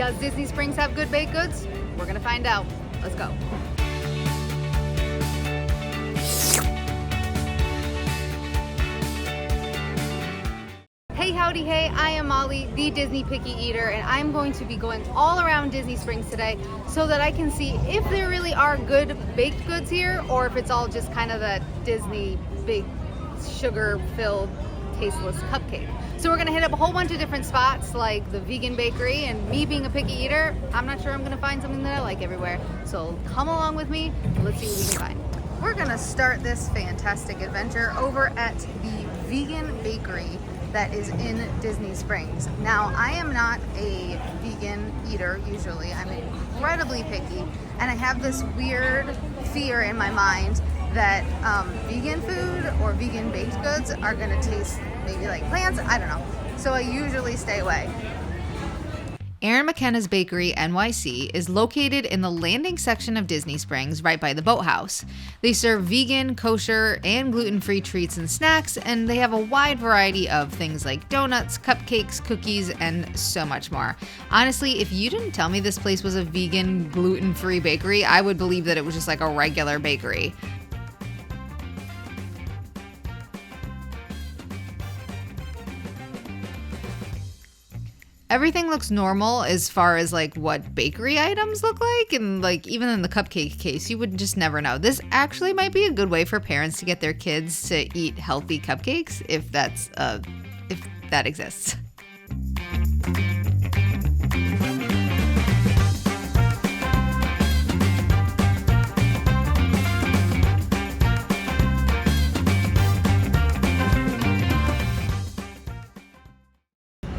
Does Disney Springs have good baked goods? We're gonna find out. Let's go. Hey howdy hey, I am Molly, the Disney Picky Eater, and I'm going to be going all around Disney Springs today so that I can see if there really are good baked goods here or if it's all just kind of that Disney big sugar-filled, tasteless cupcake. So we're gonna hit up a whole bunch of different spots like the vegan bakery, and me being a picky eater, I'm not sure I'm gonna find something that I like everywhere. So come along with me, let's see what we can find. We're gonna start this fantastic adventure over at the vegan bakery that is in Disney Springs. Now, I am not a vegan eater usually. I'm incredibly picky, and I have this weird fear in my mind that vegan food or vegan baked goods are gonna taste maybe like plants. I don't know. So I usually stay away. Aaron McKenna's Bakery NYC is located in the landing section of Disney Springs right by the boathouse. They serve vegan, kosher, and gluten-free treats and snacks, and they have a wide variety of things like donuts, cupcakes, cookies, and so much more. Honestly, if you didn't tell me this place was a vegan, gluten-free bakery, I would believe that it was just like a regular bakery. Everything looks normal as far as like what bakery items look like, and like even in the cupcake case, you would just never know. This actually might be a good way for parents to get their kids to eat healthy cupcakes if that exists.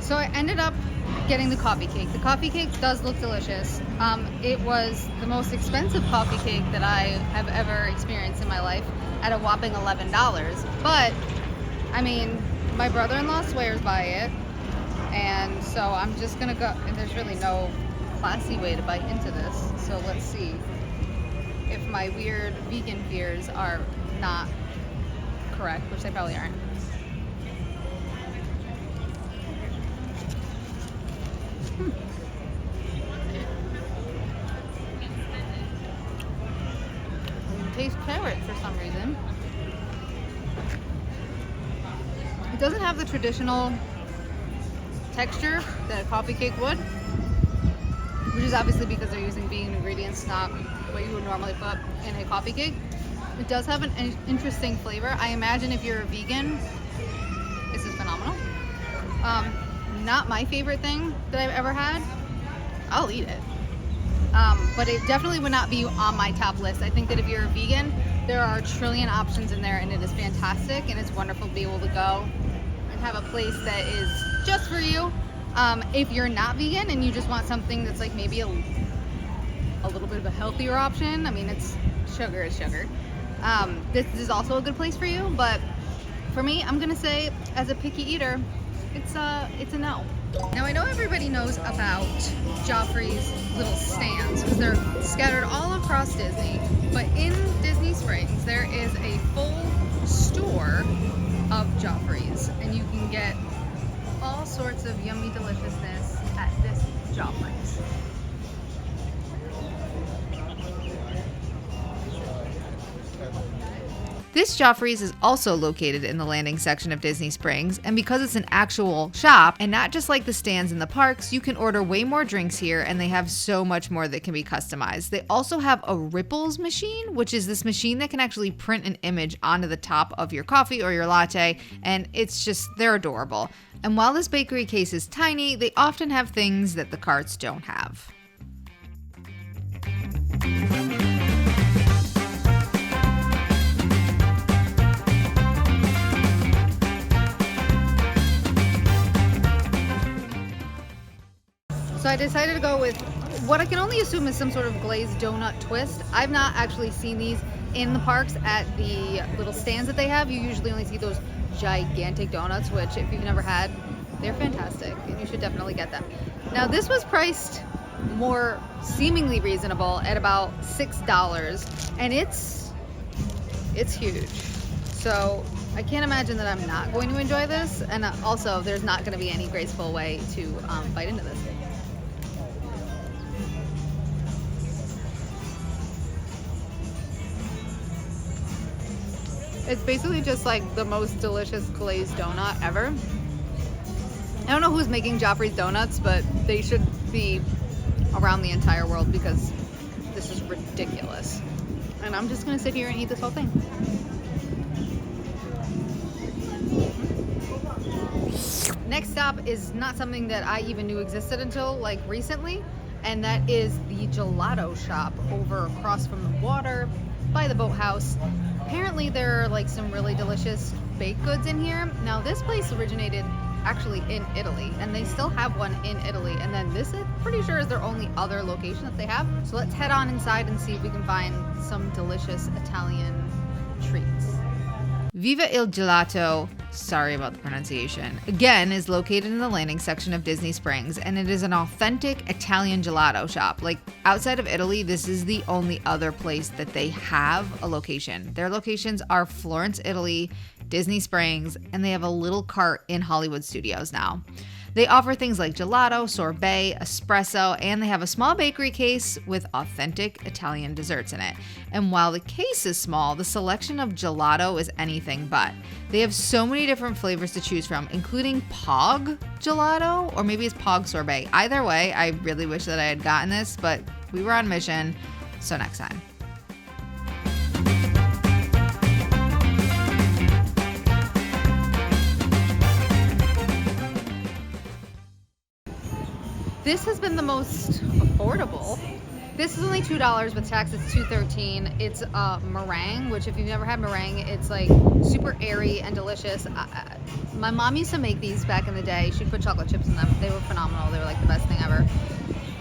So I ended up getting the coffee cake. The coffee cake does look delicious. It was the most expensive coffee cake that I have ever experienced in my life at a whopping $11. But, I mean, my brother-in-law swears by it, and so I'm just gonna go, and there's really no classy way to bite into this, so let's see if my weird vegan fears are not correct, which they probably aren't. Taste carrot for some reason. It doesn't have the traditional texture that a coffee cake would, which is obviously because they're using vegan ingredients, not what you would normally put in a coffee cake. It does have an interesting flavor. I imagine if you're a vegan, this is phenomenal. Not my favorite thing that I've ever had. I'll eat it. But it definitely would not be on my top list. I think that if you're a vegan, there are a trillion options in there, and it is fantastic, and it's wonderful to be able to go and have a place that is just for you. If you're not vegan and you just want something that's like maybe a little bit of a healthier option, I mean, it's sugar is sugar. This is also a good place for you, but for me, I'm gonna say, as a picky eater, it's a no. Now I know everybody knows about Joffrey's little stands because they're scattered all across Disney, but in Disney Springs there is a full store of Joffrey's, and you can get all sorts of yummy deliciousness at this Joffrey's. This Joffrey's is also located in the landing section of Disney Springs, and because it's an actual shop and not just like the stands in the parks, you can order way more drinks here, and they have so much more that can be customized. They also have a Ripples machine, which is this machine that can actually print an image onto the top of your coffee or your latte, and they're adorable. And while this bakery case is tiny, they often have things that the carts don't have. So I decided to go with what I can only assume is some sort of glazed donut twist. I've not actually seen these in the parks at the little stands that they have. You usually only see those gigantic donuts, which if you've never had, they're fantastic and you should definitely get them. Now this was priced more seemingly reasonable at about $6, and it's huge. So I can't imagine that I'm not going to enjoy this, and also there's not going to be any graceful way to bite into this. It's basically just like the most delicious glazed donut ever. I don't know who's making Joffrey's donuts, but they should be around the entire world because this is ridiculous. And I'm just gonna sit here and eat this whole thing. Next stop is not something that I even knew existed until like recently, and that is the gelato shop over across from the water by the boathouse. Apparently there are like some really delicious baked goods in here. Now this place originated actually in Italy, and they still have one in Italy, and then this is pretty sure is their only other location that they have. So let's head on inside and see if we can find some delicious Italian treats. Viva il Gelato, sorry about the pronunciation, again is located in the landing section of Disney Springs, and it is an authentic Italian gelato shop. Like outside of Italy, this is the only other place that they have a location. Their locations are Florence, Italy, Disney Springs, and they have a little cart in Hollywood Studios now. They offer things like gelato, sorbet, espresso, and they have a small bakery case with authentic Italian desserts in it. And while the case is small, the selection of gelato is anything but. They have so many different flavors to choose from, including Pog gelato, or maybe it's Pog sorbet. Either way, I really wish that I had gotten this, but we were on mission, so next time. This has been the most affordable. This is only $2 with tax. It's $2.13. It's meringue, which if you've never had meringue, it's like super airy and delicious. My mom used to make these back in the day. She'd put chocolate chips in them. They were phenomenal. They were like the best thing ever.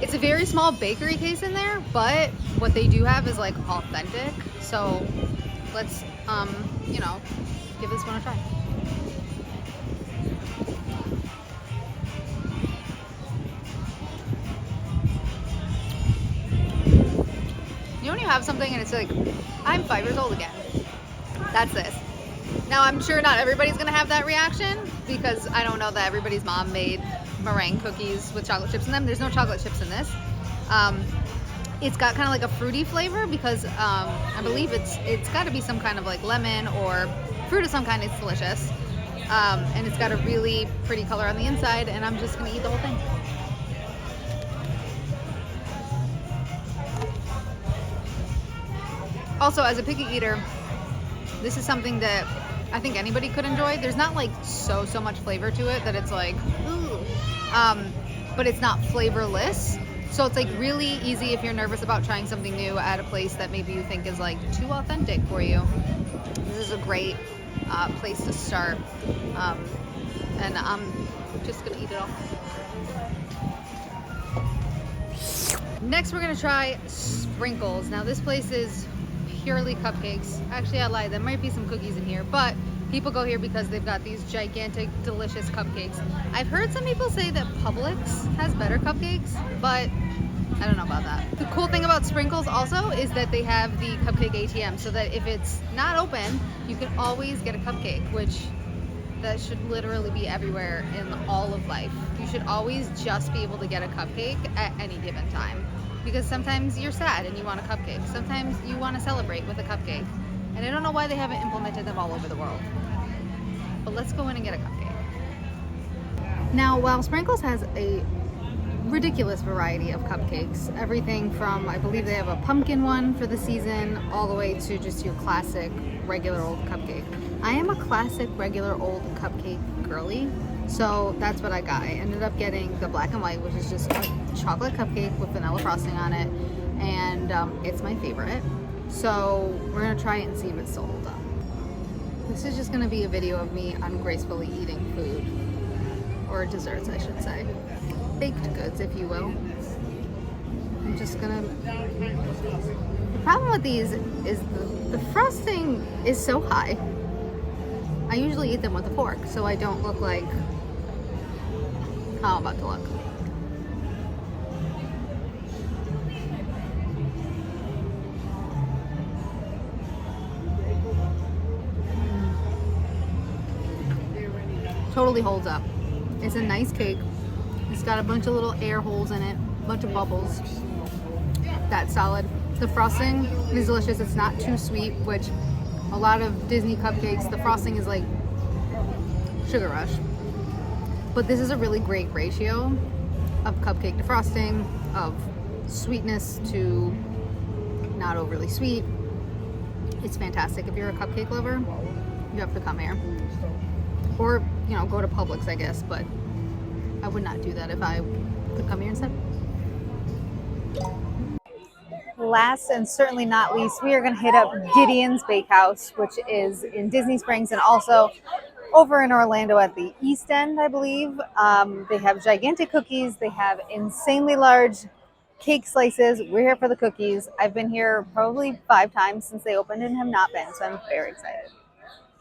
It's a very small bakery case in there, but what they do have is like authentic. So let's, give this one a try. You know when you have something and it's like, I'm 5 years old again. That's this. Now I'm sure not everybody's gonna have that reaction because I don't know that everybody's mom made meringue cookies with chocolate chips in them. There's no chocolate chips in this. It's got kind of like a fruity flavor because I believe it's got to be some kind of like lemon or fruit of some kind. It's delicious. And it's got a really pretty color on the inside, and I'm just gonna eat the whole thing. Also, as a picky eater, this is something that I think anybody could enjoy. There's not like so much flavor to it that it's like, ooh. But it's not flavorless. So it's like really easy if you're nervous about trying something new at a place that maybe you think is like too authentic for you. This is a great place to start. And I'm just gonna eat it all. Next, we're gonna try sprinkles. Now this place is purely cupcakes. Actually, I lied. There might be some cookies in here, but people go here because they've got these gigantic, delicious cupcakes. I've heard some people say that Publix has better cupcakes, but I don't know about that. The cool thing about Sprinkles also is that they have the cupcake ATM, so that if it's not open, you can always get a cupcake, which that should literally be everywhere in all of life. You should always just be able to get a cupcake at any given time. Because sometimes you're sad and you want a cupcake. Sometimes you want to celebrate with a cupcake. And I don't know why they haven't implemented them all over the world. But let's go in and get a cupcake. Now, while Sprinkles has a ridiculous variety of cupcakes, everything from, I believe they have a pumpkin one for the season, all the way to just your classic regular old cupcake. I am a classic regular old cupcake girly. So that's what I got. I ended up getting the black and white, which is just a chocolate cupcake with vanilla frosting on it, and it's my favorite. So we're gonna try it and see if it still holds up. This is just gonna be a video of me ungracefully eating food, or desserts I should say. Baked goods, if you will. I'm just gonna... The problem with these is the frosting is so high. I usually eat them with a fork, so I don't look like how I'm about to look. Totally holds up. It's a nice cake. It's got a bunch of little air holes in it, a bunch of bubbles. That's solid. The frosting is delicious. It's not too sweet, which a lot of Disney cupcakes, the frosting is like Sugar Rush. But this is a really great ratio of cupcake to frosting, of sweetness to not overly sweet. It's fantastic. If you're a cupcake lover, you have to come here. Or, you know, go to Publix, I guess, but I would not do that if I could come here instead. Last and certainly not least, we are going to hit up Gideon's Bakehouse, which is in Disney Springs and also over in Orlando at the East End, I believe. They have gigantic cookies. They have insanely large cake slices. We're here for the cookies. I've been here probably 5 times since they opened and have not been, so I'm very excited.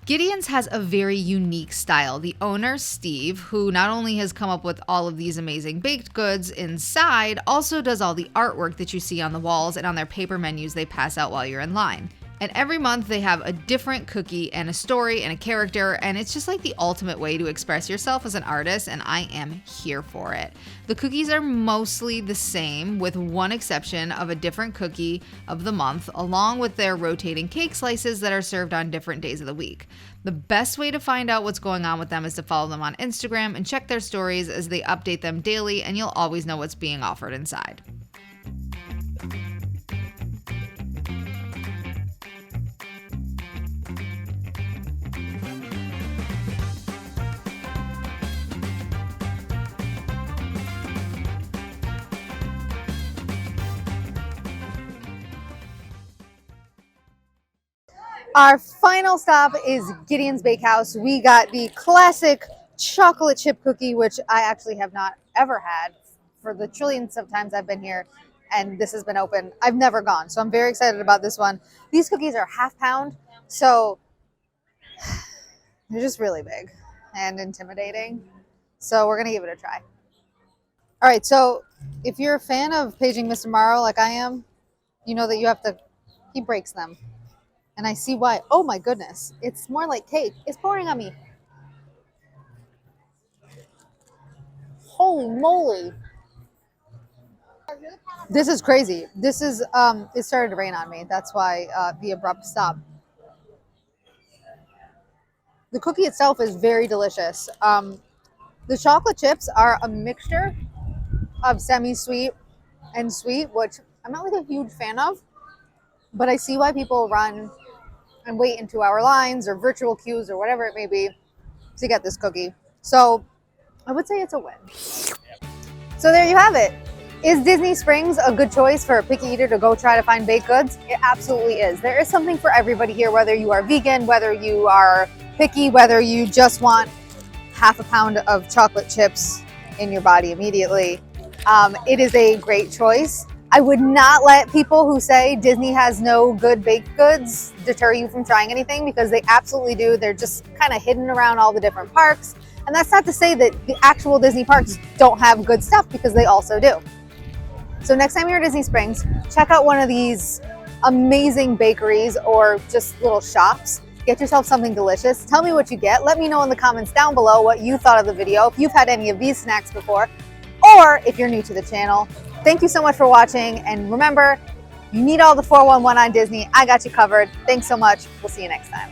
Gideon's has a very unique style. The owner, Steve, who not only has come up with all of these amazing baked goods inside, also does all the artwork that you see on the walls and on their paper menus they pass out while you're in line. And every month they have a different cookie and a story and a character, and it's just like the ultimate way to express yourself as an artist, and I am here for it. The cookies are mostly the same, with one exception of a different cookie of the month, along with their rotating cake slices that are served on different days of the week. The best way to find out what's going on with them is to follow them on Instagram and check their stories as they update them daily, and you'll always know what's being offered inside. Our final stop is Gideon's Bakehouse. We got the classic chocolate chip cookie, which I actually have not ever had for the trillions of times I've been here, and this has been open. I've never gone, so I'm very excited about this one. These cookies are half pound, so they're just really big and intimidating. So we're gonna give it a try. All right, so if you're a fan of Paging Mr. Morrow like I am, you know that you have to, he breaks them. And I see why. Oh my goodness. It's more like cake. It's pouring on me. Holy moly. This is crazy. This is, it started to rain on me. That's why the abrupt stop. The cookie itself is very delicious. The chocolate chips are a mixture of semi-sweet and sweet, which I'm not like a huge fan of, but I see why people run and wait in 2-hour lines or virtual queues or whatever it may be to get this cookie. So I would say it's a win. So there you have it. Is Disney Springs a good choice for a picky eater to go try to find baked goods? It absolutely is. There is something for everybody here, whether you are vegan, whether you are picky, whether you just want half a pound of chocolate chips in your body immediately. It is a great choice. I would not let people who say Disney has no good baked goods deter you from trying anything, because they absolutely do. They're just kind of hidden around all the different parks. And that's not to say that the actual Disney parks don't have good stuff, because they also do. So next time you're at Disney Springs, check out one of these amazing bakeries or just little shops. Get yourself something delicious. Tell me what you get. Let me know in the comments down below what you thought of the video, if you've had any of these snacks before, or if you're new to the channel. Thank you so much for watching, and remember, you need all the 411 on Disney. I got you covered. Thanks so much. We'll see you next time.